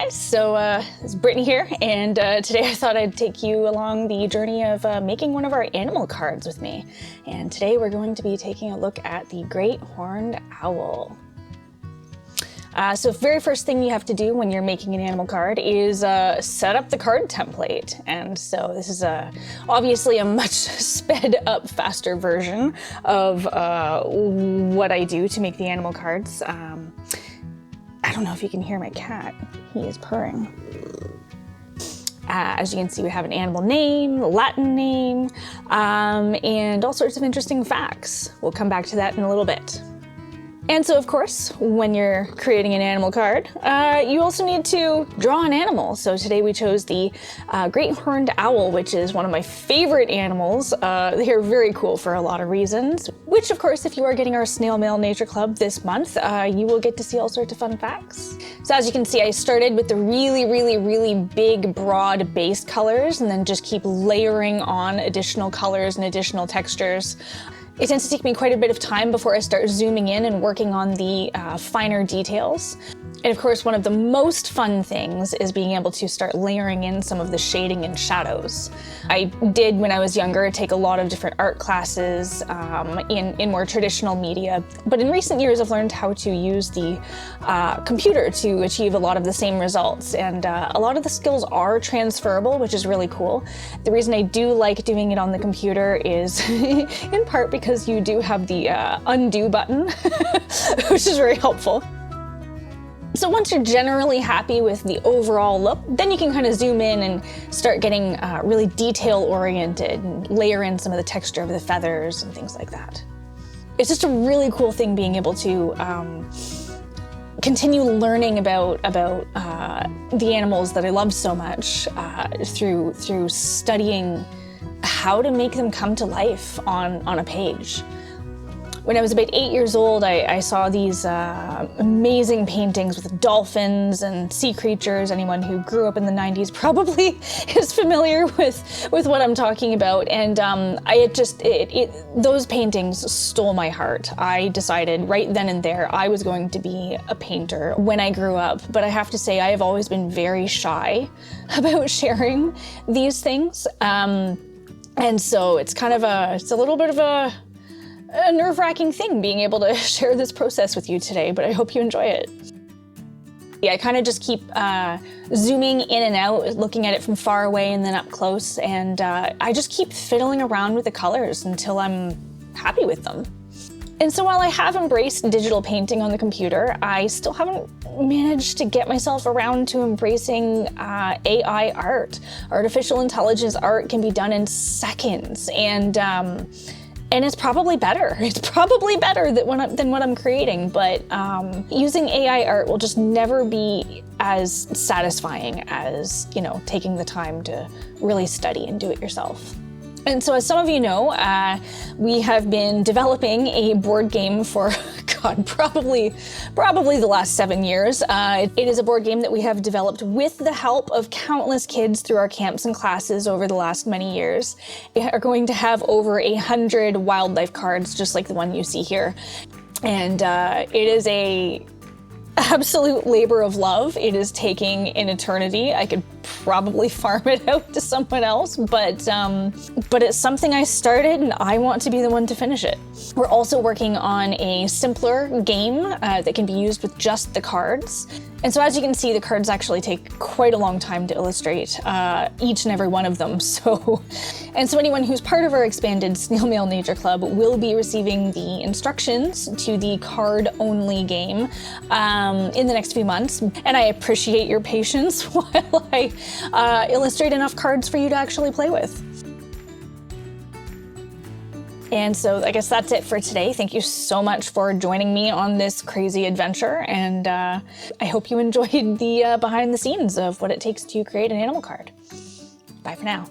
guys, so it's Brittany here, and today I thought I'd take you along the journey of making one of our animal cards with me. And today we're going to be taking a look at the great horned owl. So very first thing you have to do when you're making an animal card is set up the card template. And so this is obviously a much sped up, faster version of what I do to make the animal cards. I don't know if you can hear my cat. He is purring. As you can see, we have an animal name, Latin name, and all sorts of interesting facts. We'll come back to that in a little bit. And so, of course, when you're creating an animal card, you also need to draw an animal. So today we chose the great horned owl, which is one of my favorite animals. They're very cool for a lot of reasons, which, of course, if you are getting our Snail Mail Nature Club this month, you will get to see all sorts of fun facts. So as you can see, I started with the really big, broad base colors and then just keep layering on additional colors and additional textures. It tends to take me quite a bit of time before I start zooming in and working on the finer details. And of course, one of the most fun things is being able to start layering in some of the shading and shadows. I did, when I was younger, take a lot of different art classes in more traditional media, but in recent years I've learned how to use the computer to achieve a lot of the same results, and a lot of the skills are transferable, which is really cool. The reason I do like doing it on the computer is in part because you do have the undo button, which is very helpful. So once you're generally happy with the overall look, then you can kind of zoom in and start getting really detail oriented and layer in some of the texture of the feathers and things like that. It's just a really cool thing being able to continue learning about the animals that I love so much through studying how to make them come to life on a page. When I was about 8 years old, I saw these amazing paintings with dolphins and sea creatures. Anyone who grew up in the 90s probably is familiar with what I'm talking about. And those paintings stole my heart. I decided right then and there I was going to be a painter when I grew up. But I have to say, I have always been very shy about sharing these things. And so it's kind of it's a little bit of a nerve-wracking thing being able to share this process with you today, but I hope you enjoy it. Yeah, I kind of just keep zooming in and out, looking at it from far away and then up close, and I just keep fiddling around with the colors until I'm happy with them. And so while I have embraced digital painting on the computer, I still haven't managed to get myself around to embracing AI art. Artificial intelligence art can be done in seconds, and it's probably better. It's probably better than what I'm creating, but using AI art will just never be as satisfying as, taking the time to really study and do it yourself. And so as some of you know, we have been developing a board game for, probably the last 7 years. It is a board game that we have developed with the help of countless kids through our camps and classes over the last many years. We are going to have over 100 wildlife cards, just like the one you see here. And it is a absolute labor of love. It is taking an eternity. I could probably farm it out to someone else, but it's something I started and I want to be the one to finish it. We're also working on a simpler game that can be used with just the cards. And so as you can see, the cards actually take quite a long time to illustrate, each and every one of them. So anyone who's part of our expanded Snail Mail Nature Club will be receiving the instructions to the card-only game in the next few months. And I appreciate your patience while I illustrate enough cards for you to actually play with. And so I guess that's it for today. Thank you so much for joining me on this crazy adventure, and I hope you enjoyed the behind the scenes of what it takes to create an animal card. Bye for now.